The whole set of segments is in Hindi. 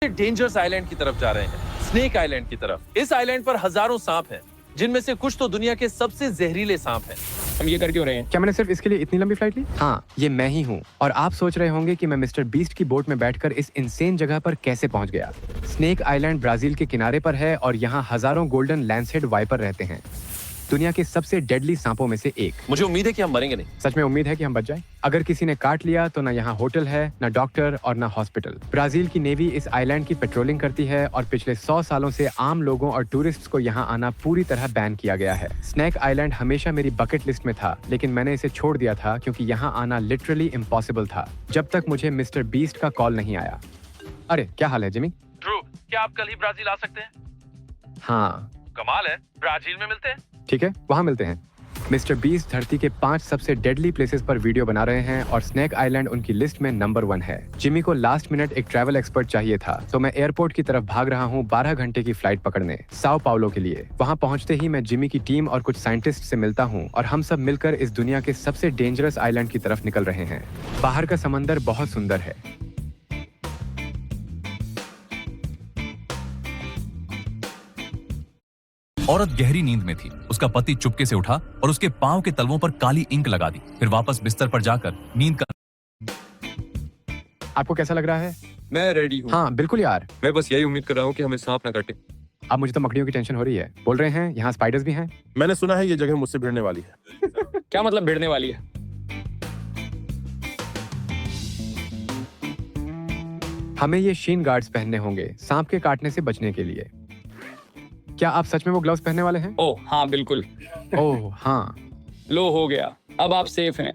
डेंजरस आइलैंड की तरफ जा रहे हैं, स्नेक आइलैंड की तरफ। इस आइलैंड पर हजारों सांप हैं, जिनमें से कुछ तो दुनिया के सबसे जहरीले सांप हैं। हम ये कर क्यों रहे हैं? क्या मैंने सिर्फ इसके लिए इतनी लंबी फ्लाइट ली? हाँ, ये मैं ही हूँ। और आप सोच रहे होंगे कि मैं मिस्टर बीस्ट की बोट में बैठकर इस इंसेन जगह पर कैसे पहुंच गया। स्नेक आइलैंड ब्राजील के किनारे पर है और यहाँ हजारों गोल्डन लैंसहेड वाइपर रहते हैं, दुनिया के सबसे डेडली सांपों में से एक। मुझे उम्मीद है कि हम मरेंगे नहीं। सच में उम्मीद है कि हम बच जाएं। अगर किसी ने काट लिया तो ना यहाँ होटल है, ना डॉक्टर और ना हॉस्पिटल। ब्राजील की नेवी इस आइलैंड की पेट्रोलिंग करती है और पिछले 100 सालों से आम लोगों और टूरिस्ट्स को यहाँ आना पूरी तरह बैन किया गया है। स्नेक आइलैंड हमेशा मेरी बकेट लिस्ट में था, लेकिन मैंने इसे छोड़ दिया था क्योंकि यहाँ आना लिटरली इम्पॉसिबल था, जब तक मुझे मिस्टर बीस्ट का कॉल नहीं आया। अरे क्या हाल है जिमी? ड्रू, क्या आप कल ही ब्राजील आ सकते हैं? हाँ, कमाल है, ब्राजील में मिलते हैं। ठीक है, वहाँ मिलते हैं। मिस्टर बीस्ट धरती के 5 सबसे डेडली प्लेसेस पर वीडियो बना रहे हैं और स्नेक आइलैंड उनकी लिस्ट में नंबर 1 है। जिमी को लास्ट मिनट एक ट्रैवल एक्सपर्ट चाहिए था, तो मैं एयरपोर्ट की तरफ भाग रहा हूँ 12 घंटे की फ्लाइट पकड़ने साओ पाउलो के लिए। वहाँ पहुँचते ही मैं जिमी की टीम और कुछ साइंटिस्ट से मिलता हूँ और हम सब मिलकर इस दुनिया के सबसे डेंजरस आइलैंड की तरफ निकल रहे हैं। बाहर का समंदर बहुत सुंदर है। औरत गहरी नींद में थी। उसका पति चुपके से उठा और उसके पांव के तलवों पर काली इंक लगा दी, फिर वापस बिस्तर पर जाकर नींद का। आपको कैसा लग रहा है? मैं रेडी हूँ। हाँ बिल्कुल यार, मैं बस यही उम्मीद कर रहा हूँ कि हमें सांप ना काटे। अब मुझे तो मकड़ियों की टेंशन हो रही है। बोल रहे हैं यहाँ स्पाइडर्स भी हैं। मैंने सुना है ये जगह मुझसे भिड़ने वाली है। क्या मतलब भिड़ने वाली है? हमें ये शीन गार्ड्स पहनने होंगे सांप के काटने से बचने के लिए। क्या आप सच में वो ग्लव्स पहनने वाले हैं? ओह हाँ बिल्कुल। ओह हाँ। लो हो गया, अब आप सेफ हैं।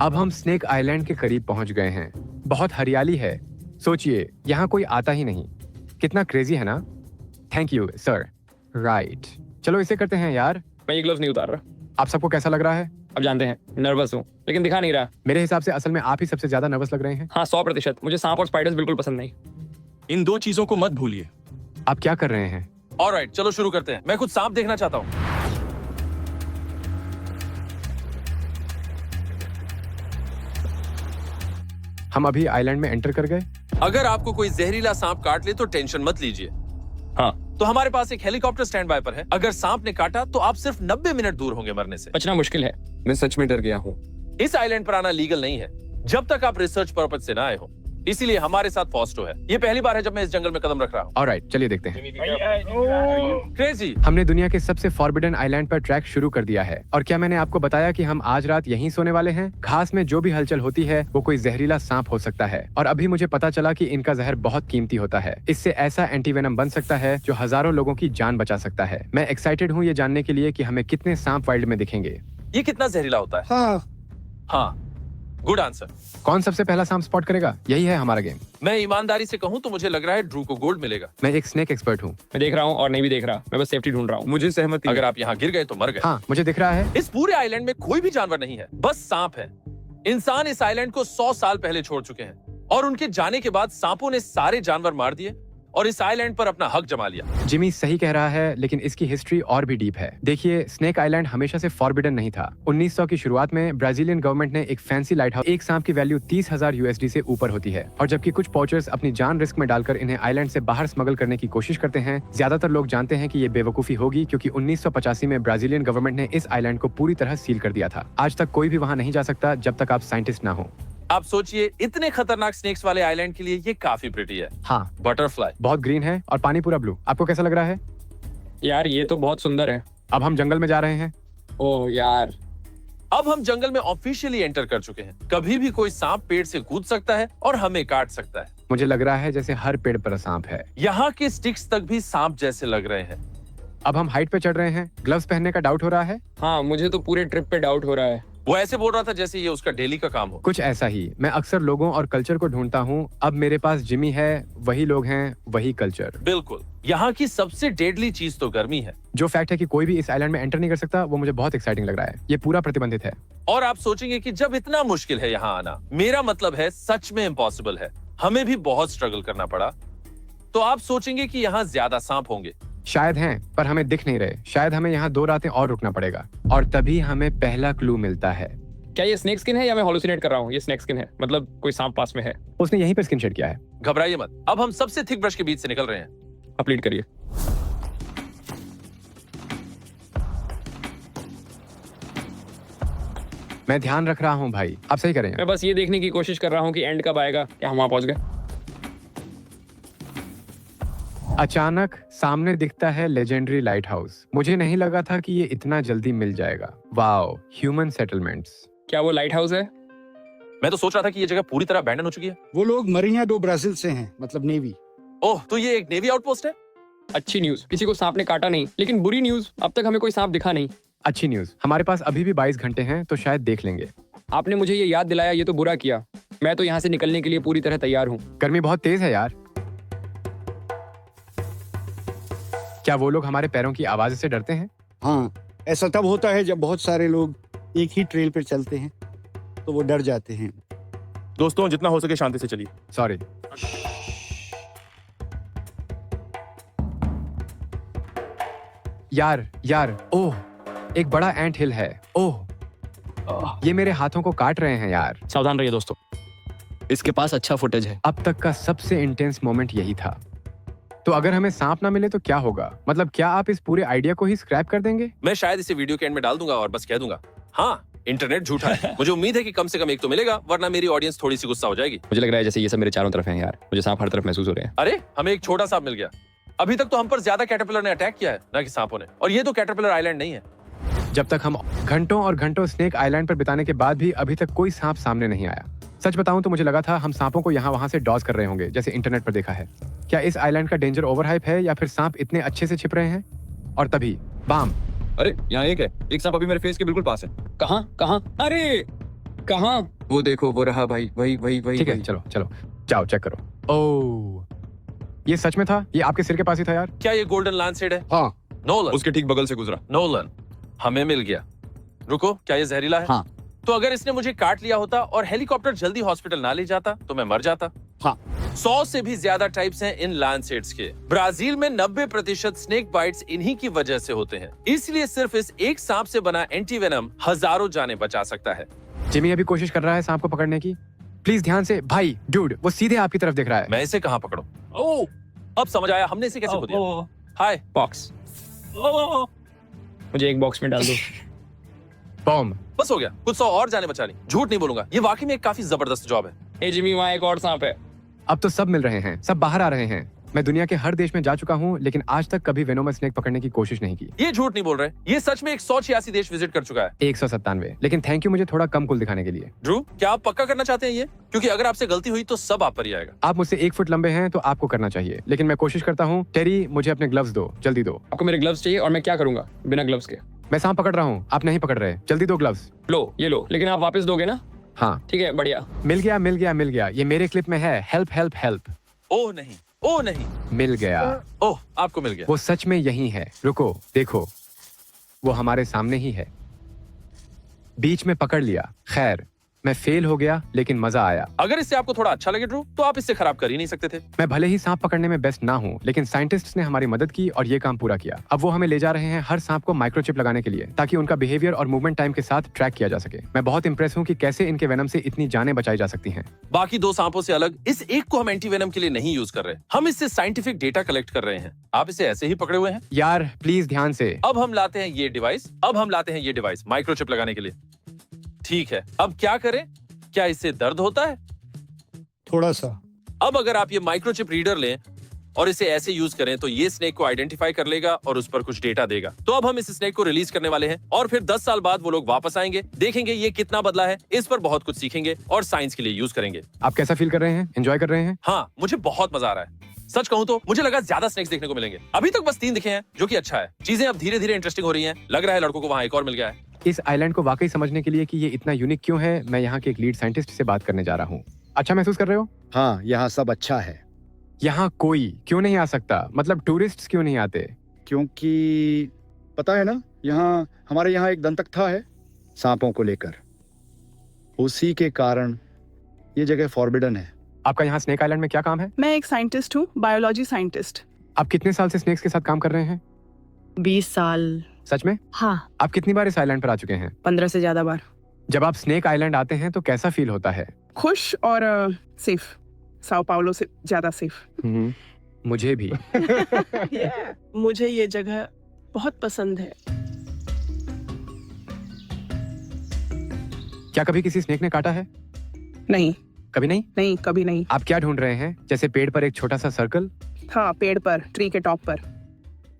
अब हम स्नेक आइलैंड के करीब पहुंच गए हैं। बहुत हरियाली है, सोचिए यहाँ कोई आता ही नहीं। कितना क्रेजी है ना? Thank you sir. राइट, चलो इसे करते हैं यार। मैं ये ग्लव्स नहीं उतार रहा। आप सबको कैसा लग रहा है? अब जानते हैं, नर्वस हूँ लेकिन दिखा नहीं रहा। मेरे हिसाब से असल में आप ही सबसे ज्यादा नर्वस लग रहे हैं। हाँ 100%। मुझे सांप और स्पाइडर्स बिल्कुल पसंद नहीं। इन 2 चीजों को मत भूलिए। आप क्या कर रहे हैं? ऑलराइट, चलो शुरू करते हैं। मैं कुछ सांप देखना चाहता हूँ। हम अभी आइलैंड में एंटर कर गए। अगर आपको कोई जहरीला सांप काट ले तो टेंशन मत लीजिए। हाँ, तो हमारे पास एक हेलीकॉप्टर स्टैंड बाय पर है। अगर सांप ने काटा तो आप सिर्फ 90 मिनट दूर होंगे मरने से। बचना मुश्किल है। मैं सच में डर गया हूँ। इस आइलैंड पर आना लीगल नहीं है जब तक आप रिसर्च पर्पज से ना आए हो, इसीलिए हमारे साथ फॉस्टो है। ये पहली बार है जब मैं इस जंगल में कदम रख रहा हूँ। ऑलराइट, चलिए देखते हैं। क्रेजी। हमने दुनिया के सबसे फॉरबिडन आइलैंड पर ट्रैक शुरू कर दिया है। और क्या मैंने आपको बताया कि हम आज रात यहीं सोने वाले हैं? घास में जो भी हलचल होती है वो कोई जहरीला सांप हो सकता है। और अभी मुझे पता चला कि इनका जहर बहुत कीमती होता है। इससे ऐसा एंटीवेनम बन सकता है जो हजारों लोगों की जान बचा सकता है। मैं एक्साइटेड हूँ ये जानने के लिए कि हमें कितने सांप वाइल्ड में दिखेंगे। ये कितना जहरीला होता है? हाँ, गुड आंसर। कौन सबसे पहला सांप स्पॉट करेगा? यही है हमारा गेम। मैं ईमानदारी से कहूँ तो मुझे लग रहा है ड्रू को गोल्ड मिलेगा। मैं एक स्नेक एक्सपर्ट हूँ। मैं देख रहा हूँ और नहीं भी देख रहा, मैं बस सेफ्टी ढूंढ रहा हूँ। मुझे सहमति। अगर आप यहाँ गिर गए तो मर गए। हाँ मुझे दिख रहा है। इस पूरे आइलैंड में कोई भी जानवर नहीं है, बस सांप है। इंसान इस आइलैंड को 100 साल पहले छोड़ चुके हैं और उनके जाने के बाद सांपों ने सारे जानवर मार दिए और इस आइलैंड पर अपना हक जमा लिया। जिमी सही कह रहा है, लेकिन इसकी हिस्ट्री और भी डीप है। देखिए, स्नेक आइलैंड हमेशा से फॉरबिडन नहीं था। 1900 की शुरुआत में ब्राजीलियन गवर्नमेंट ने एक फैंसी लाइट हाउस, एक सांप की वैल्यू 30,000 USD से ऊपर होती है। और जबकि कुछ पोचर्स अपनी जान रिस्क में डालकर इन्हें आइलैंड से बाहर स्मगल करने की कोशिश करते हैं, ज्यादातर लोग जानते हैं कि ये बेवकूफी होगी, क्योंकि 1985 में ब्राजीलियन गवर्नमेंट ने इस आइलैंड को पूरी तरह सील कर दिया था। आज तक कोई भी वहाँ नहीं जा सकता जब तक आप साइंटिस्ट ना हो। आप सोचिए, इतने खतरनाक स्नेक्स वाले आइलैंड के लिए ये काफी प्रिटी है। हाँ, बटरफ्लाई बहुत ग्रीन है और पानी पूरा ब्लू। आपको कैसा लग रहा है? यार ये तो बहुत सुंदर है। अब हम जंगल में जा रहे हैं। ओह यार, अब हम जंगल में ऑफिशियली एंटर कर चुके हैं। कभी भी कोई सांप पेड़ से कूद सकता है और हमें काट सकता है। मुझे लग रहा है जैसे हर पेड़ पर सांप है। यहाँ के स्टिक्स तक भी सांप जैसे लग रहे हैं। अब हम हाइट पे चढ़ रहे हैं। ग्लव्स पहनने का डाउट हो रहा है? हाँ मुझे तो पूरे ट्रिप पे डाउट हो रहा है। वो ऐसे बोल रहा था जैसे ये उसका डेली का काम हो। कुछ ऐसा ही। मैं अक्सर लोगों और कल्चर को ढूंढता हूँ। अब मेरे पास जिमी है, वही लोग हैं, वही कल्चर। बिल्कुल, यहाँ की सबसे डेडली चीज तो गर्मी है। जो फैक्ट है कि कोई भी इस आइलैंड में एंटर नहीं कर सकता, वो मुझे बहुत एक्साइटिंग लग रहा है। ये पूरा प्रतिबंधित है। और आप सोचेंगे कि जब इतना मुश्किल है यहाँ आना, मेरा मतलब है सच में इम्पॉसिबल है। हमें भी बहुत स्ट्रगल करना पड़ा। तो आप सोचेंगे कि यहाँ ज्यादा सांप होंगे। शायद हैं, पर हमें दिख नहीं रहे। शायद हमें यहाँ 2 रातें और रुकना पड़ेगा और तभी हमें पहला क्लू मिलता है। क्या ये स्नेक स्किन है या मैं हॉलुसिनेट कर रहा हूँ? ये स्नेक स्किन है, मतलब कोई सांप पास में है। उसने यहीं पर स्किन शेड किया है। घबराइए मत, अब हम सबसे थिक ब्रश के बीच से निकल रहे हैं। आप लीड करिए। मैं ध्यान रख रहा हूँ भाई, आप सही करें। मैं बस ये देखने की कोशिश कर रहा हूँ कि एंड कब आएगा। क्या हम वहाँ पहुँच गए? अचानक सामने दिखता है लेजेंडरी लाइट हाउस। मुझे नहीं लगा था कि ये इतना जल्दी मिल जाएगा। Wow, human settlements. क्या वो लाइट हाउस है? मैं तो सोच रहा था कि ये जगह पूरी तरह अबैंडन हो चुकी है। वो लोग मरिया डो ब्राजील से हैं, मतलब नेवी। ओह, तो ये एक नेवी आउटपोस्ट है। अच्छी न्यूज, किसी को सांप ने काटा नहीं, लेकिन बुरी न्यूज, अब तक हमें कोई सांप दिखा नहीं। अच्छी न्यूज, हमारे पास अभी भी 22 घंटे हैं, तो शायद देख लेंगे। आपने मुझे ये याद दिलाया, ये तो बुरा किया। मैं तो यहाँ से निकलने के लिए पूरी तरह तैयार हूँ। गर्मी बहुत तेज है यार। क्या वो लोग हमारे पैरों की आवाज से डरते हैं? हाँ, ऐसा तब होता है जब बहुत सारे लोग एक ही ट्रेल पर चलते हैं, तो वो डर जाते हैं। दोस्तों, जितना हो सके शांति से चलिए। सॉरी। यार, ओह, एक बड़ा एंट हिल है। ओह, ये मेरे हाथों को काट रहे हैं यार। सावधान रहिए दोस्तों, इसके पास अच्छा फुटेज है। अब तक का सबसे इंटेंस मोमेंट यही था। तो अगर हमें सांप ना मिले तो क्या होगा? मतलब क्या आप इस पूरे आइडिया को ही स्क्रैप कर देंगे? मैं शायद इसे वीडियो के एंड में डाल दूंगा और बस कह दूंगा, हाँ, इंटरनेट झूठा है। मुझे उम्मीद है कि कम से कम एक तो मिलेगा, वरना मेरी ऑडियंस थोड़ी सी गुस्सा हो जाएगी। मुझे लग रहा है जैसे ये सब मेरे चारों तरफ हैं यार। मुझे सांप हर तरफ महसूस हो रहे हैं। अरे, हमें एक छोटा सांप मिल गया। अभी तक तो हम पर ज्यादा कैटरपिलर ने अटैक किया है, ना कि सांपों ने। और ये तो कैटरपिलर आइलैंड नहीं है। जब तक हम घंटों और घंटों स्नेक आइलैंड पर बिताने के बाद भी अभी तक कोई सांप सामने नहीं आया। सच बताऊं तो मुझे लगा था हम सांपों को यहाँ वहाँ से डॉज कर रहे होंगे, जैसे इंटरनेट पर देखा है। क्या इस आइलैंड का डेंजर ओवरहाइप है या फिर सांप इतने अच्छे से छिप रहे हैं? और तभी बाम। अरे यहाँ एक है, एक सांप अभी मेरे फेस के बिल्कुल पास है। कहाँ कहाँ? अरे कहाँ? वो देखो, वो रहा भाई, वही। ठीक है, चलो जाओ चेक करो। ओह, ये सच में था? ये आपके सिर के पास ही था यार? क्या ये गोल्डन लैंडसेड है? हाँ, नोलन, उसके ठीक बगल से गुजरा। नोलन, हमें मिल गया। रुको, क्या ये जहरीला है? हाँ। तो अगर इसने मुझे काट लिया होता और हेलीकॉप्टर जल्दी हॉस्पिटल ना ले जाता तो मैं मर जाता। हाँ। 100 से भी ज्यादा टाइप्स हैं इन लैंडसेड्स के। ब्राजील में 90% स्नेक बाइट्स इन्हीं की वजह से होते हैं। इसलिए सिर्फ इस एक सांप से बना एंटीवेनम हजारों जानें बचा सकता है। जिमी अभी कोशिश कर रहा है सांप को पकड़ने की। प्लीज ध्यान से भाई। डूड, वो सीधे आपकी तरफ देख रहा है। मैं इसे कहाँ पकड़ूं? ओह, अब समझ आया हमने इसे कैसे खो दिया। हाय बॉक्स। मुझे एक बॉक्स में डाल दो। बॉम्ब। बस हो गया, कुछ 100 और जाने बचा ली। झूठ नहीं बोलूंगा, ये वाकई में एक काफी जबरदस्त जॉब है। ए जिमी, वहाँ एक और सांप है। अब तो सब मिल रहे हैं, सब बाहर आ रहे हैं। मैं दुनिया के हर देश में जा चुका हूँ, लेकिन आज तक कभी वेनोमस स्नेक पकड़ने की कोशिश नहीं की। ये झूठ नहीं बोल रहे, ये सच में 186 देश विजिट कर चुका है। 197। लेकिन थैंक यू मुझे थोड़ा कम कुल दिखाने के लिए। ड्रू, क्या आप पक्का करना चाहते हैं ये? क्योंकि अगर आपसे गलती हुई तो सब आप पर ही आएगा। आप मुझसे 1 फुट लंबे हैं तो आपको करना चाहिए, लेकिन मैं कोशिश करता हूँ। टेरी, मुझे अपने ग्लव्स दो, जल्दी दो। आपको मेरे ग्लव्स चाहिए और मैं क्या करूंगा बिना ग्लव्स के? मैं सांप पकड़ रहा हूँ, आप नहीं पकड़ रहे। जल्दी दो ग्लव्स। लो, ये लो, लेकिन आप वापस दोगे ना? हाँ ठीक है, बढ़िया। मिल गया। ये मेरे क्लिप में है। हेल्प। ओह नहीं, मिल गया। ओह, आपको मिल गया। वो सच में यही है। रुको, देखो, वो हमारे सामने ही है। बीच में पकड़ लिया। खैर, मैं फेल हो गया, लेकिन मजा आया। अगर इससे आपको थोड़ा अच्छा लगे ड्रू, तो आप इससे खराब कर ही नहीं सकते थे। मैं भले ही सांप पकड़ने में बेस्ट ना हूँ, लेकिन साइंटिस्ट्स ने हमारी मदद की और ये काम पूरा किया। अब वो हमें ले जा रहे हैं हर सांप को माइक्रोचिप लगाने के लिए, ताकि उनका बिहेवियर और मूवमेंट टाइम के साथ ट्रैक किया जा सके। मैं बहुत इंप्रेस हूँ कि कैसे इनके वेनम से इतनी जानें बचाई जा सकती हैं। बाकी 2 सांपों से अलग इस एक को हम एंटीवेनम के लिए नहीं यूज कर रहे, हम इससे साइंटिफिक डेटा कलेक्ट कर रहे हैं। आप इसे ऐसे ही पकड़े हुए हैं। यार प्लीज ध्यान से। अब हम लाते हैं ये डिवाइस माइक्रोचिप लगाने के लिए। ठीक है, अब क्या करें? क्या इससे दर्द होता है? थोड़ा सा। अब अगर आप ये माइक्रोचिप रीडर लें और इसे ऐसे यूज करें तो ये स्नेक को आइडेंटिफाई कर लेगा और उस पर कुछ डेटा देगा। तो अब हम इस स्नेक को रिलीज करने वाले हैं और फिर 10 साल बाद वो लोग वापस आएंगे, देखेंगे ये कितना बदला है, इस पर बहुत कुछ सीखेंगे और साइंस के लिए यूज करेंगे। आप कैसा फील कर रहे हैं? एंजॉय कर रहे हैं? हाँ, मुझे बहुत मजा आ रहा है। सच कहूं तो मुझे लगा ज्यादा स्नेक्स देखने को मिलेंगे। अभी तक बस 3 दिखे हैं, जो कि अच्छा है। चीजें अब धीरे धीरे इंटरेस्टिंग हो रही हैं। लग रहा है लड़कों को वहां एक और मिल गया है। इस आइलैंड को वाकई समझने के लिए कि ये इतना यूनिक क्यों है, मैं यहाँ के एक लीड साइंटिस्ट से बात करने जा रहा हूँ। अच्छा महसूस कर रहे हो? हाँ, यहाँ सब अच्छा है। यहाँ कोई क्यों नहीं आ सकता? मतलब टूरिस्ट्स क्यों नहीं आते? क्योंकि पता है ना, हमारे यहाँ एक दंतकथा है सांपों को लेकर। उसी के कारण ये जगह फॉरबिडन है। आपका यहाँ स्नेक आइलैंड में क्या काम है? मैं एक साइंटिस्ट हूँ, बायोलॉजी साइंटिस्ट। आप कितने साल से स्नेक्स के साथ काम कर रहे हैं? 20 साल। सच में? हाँ, आप कितनी बार इस आइलैंड पर आ चुके हैं? 15 से ज्यादा बार। जब आप स्नेक आइलैंड आते हैं तो कैसा फील होता है? खुश और सेफ। साओ पाउलो से ज्यादा सेफ। मुझे भी। मुझे ये जगह बहुत पसंद है। क्या कभी किसी स्नेक ने काटा है? नहीं, कभी नहीं? नहीं, कभी नहीं। आप क्या ढूंढ रहे हैं? जैसे पेड़ पर एक छोटा सा सर्कल? हाँ, पेड़ पर, ट्री के टॉप पर।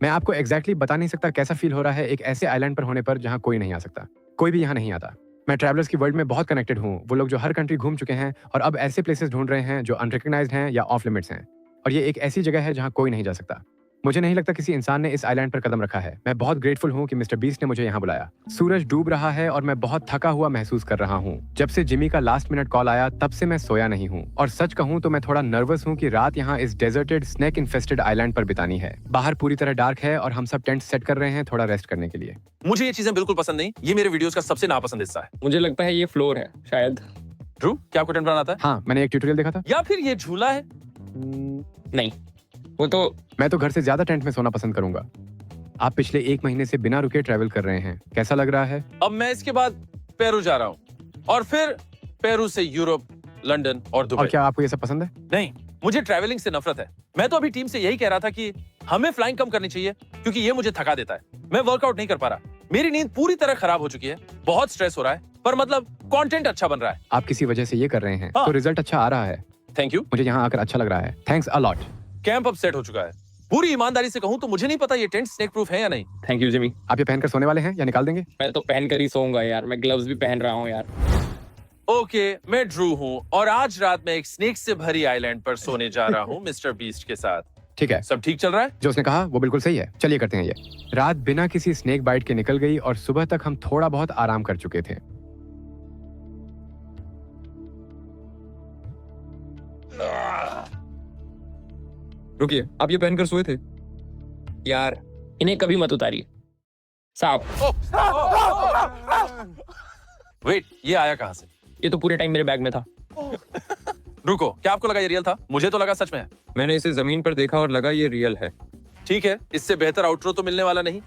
मैं आपको एग्जैक्टली बता नहीं सकता कैसा फील हो रहा है एक ऐसे आइलैंड पर होने पर जहाँ कोई नहीं आ सकता। कोई भी यहाँ नहीं आता। मैं ट्रैवलर्स की वर्ल्ड में बहुत कनेक्टेड हूँ। वो लोग जो हर कंट्री घूम चुके हैं और अब ऐसे प्लेसेस ढूंढ रहे हैं जो अनरिकग्नाइज्ड हैं या ऑफ लिमिट्स हैं। और ये एक ऐसी जगह है जहाँ कोई नहीं जा सकता। मुझे नहीं लगता किसी इंसान ने इस आइलैंड पर कदम रखा है। मैं बहुत ग्रेटफुल हूँ कि मिस्टर बीस्ट ने मुझे यहाँ बुलाया। सूरज डूब रहा है और मैं बहुत थका हुआ महसूस कर रहा हूँ। जब से जिमी का लास्ट मिनट कॉल आया तब से मैं सोया नहीं हूँ। और सच कहूँ तो मैं थोड़ा नर्वस हूँ कि रात यहाँ इस डेजर्टेड स्नेक इन्फेस्टेड आइलैंड पर बितानी है। बाहर पूरी तरह डार्क है और हम सब टेंट सेट कर रहे हैं थोड़ा रेस्ट करने के लिए। मुझे ये चीजें बिल्कुल पसंद नहीं। ये मेरे वीडियोस का सबसे नापसंद हिस्सा है। मुझे लगता है ये फ्लोर है शायद। ड्रू, क्या आपको टेंट बनाना आता है? हाँ, मैंने एक ट्यूटोरियल देखा था। या फिर ये झूला है? नहीं, वो तो मैं तो घर से ज्यादा टेंट में सोना पसंद करूंगा। आप पिछले 1 महीने से बिना रुके ट्रैवल कर रहे हैं, कैसा लग रहा है? अब मैं इसके बाद पेरू जा रहा हूँ और फिर पेरू से यूरोप, लंदन और और दुबई। क्या आपको ये सब पसंद है? नहीं, मुझे ट्रैवलिंग से नफरत है। मैं तो अभी टीम से यही कह रहा था कि हमें फ्लाइंग कम करनी चाहिए क्योंकि ये मुझे थका देता है। मैं वर्कआउट नहीं कर पा रहा। मेरी नींद पूरी तरह खराब हो चुकी है। बहुत स्ट्रेस हो रहा है, पर मतलब कंटेंट अच्छा बन रहा है। आप किसी वजह से ये कर रहे हैं हाँ। तो रिजल्ट अच्छा आ रहा है। Thank you. मुझे यहाँ आकर अच्छा लग रहा है। Thanks a lot. कैंप अब सेट हो चुका है। पूरी ईमानदारी से कहूँ तो मुझे नहीं पता ये टेंट स्नेक प्रूफ है या नहीं। Thank you Jimmy. आप ये पहनकर सोने वाले हैं या निकाल देंगे? मैं तो पहन कर ही सोऊंगा यार। मैं ग्लव्स भी पहन रहा हूँ यार। ओके, मैं ड्रू हूँ और आज रात मैं एक स्नेक से भरी आइलैंड पर सोने जा रहा हूँ मिस्टर बीस्ट के साथ। ठीक है, सब ठीक चल रहा है? जो उसने कहा वो बिल्कुल सही है। चलिए करते हैं ये। रात बिना किसी स्नेक बाइट के निकल गई और सुबह तक हम थोड़ा बहुत आराम कर चुके थे। रुकिए, आप ये पहनकर सोए थे? यार इन्हें कभी मत उतारिए। साहब, वेट, ये आया कहाँ से? ये तो पूरे टाइम मेरे बैग में था। रुको, क्या आपको लगा ये रियल था? मुझे तो लगा सच में है। मैंने इसे जमीन पर देखा और लगा ये रियल है। ठीक है, इससे बेहतर आउटरो तो मिलने वाला नहीं।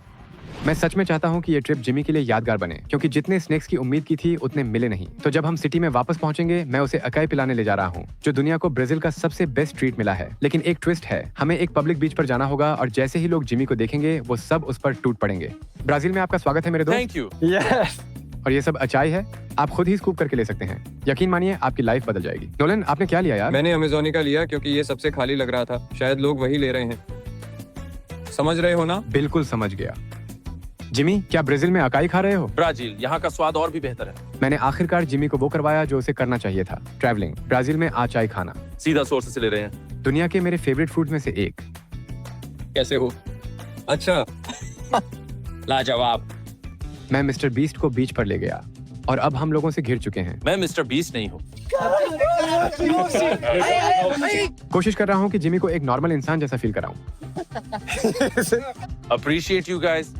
मैं सच में चाहता हूँ कि ये ट्रिप जिमी के लिए यादगार बने, क्योंकि जितने स्नेक्स की उम्मीद की थी उतने मिले नहीं। तो जब हम सिटी में वापस पहुंचेंगे मैं उसे अकाई पिलाने ले जा रहा हूँ, जो दुनिया को ब्राजील का सबसे बेस्ट ट्रीट मिला है। लेकिन एक ट्विस्ट है, हमें एक पब्लिक बीच पर जाना होगा और जैसे ही लोग जिमी को देखेंगे वो सब उस पर टूट पड़ेंगे। ब्राजील में आपका स्वागत है मेरे दोस्त। Thank you. और ये सब अचाई है, आप खुद ही स्कूप करके ले सकते हैं। यकीन मानिए आपकी लाइफ बदल जाएगी। नोलन, आपने क्या लिया यार? मैंने अमेजोनिका लिया क्योंकि ये सबसे खाली लग रहा था। शायद लोग वही ले रहे हैं। समझ रहे हो ना? बिल्कुल समझ गया। जिमी, क्या ब्राजील में अकाई खा रहे हो? ब्राजील, यहाँ का स्वाद और भी बेहतर है। मैंने आखिरकार जिमी को वो करवाया जो उसे करना चाहिए था, ट्रैवलिंग। ब्राजील में आचाई खाना। सीधा सोर्स से ले रहे हैं। दुनिया के मेरे फेवरेट फूड में से एक। कैसे हो? अच्छा, लाजवाब। मैं मिस्टर बीस्ट को बीच पर ले गया और अब हम लोगों से घिर चुके हैं। मैं मिस्टर बीस्ट नहीं हूँ। कोशिश कर रहा हूँ कि जिमी को एक नॉर्मल इंसान जैसा फील कराऊं। Appreciate you guys.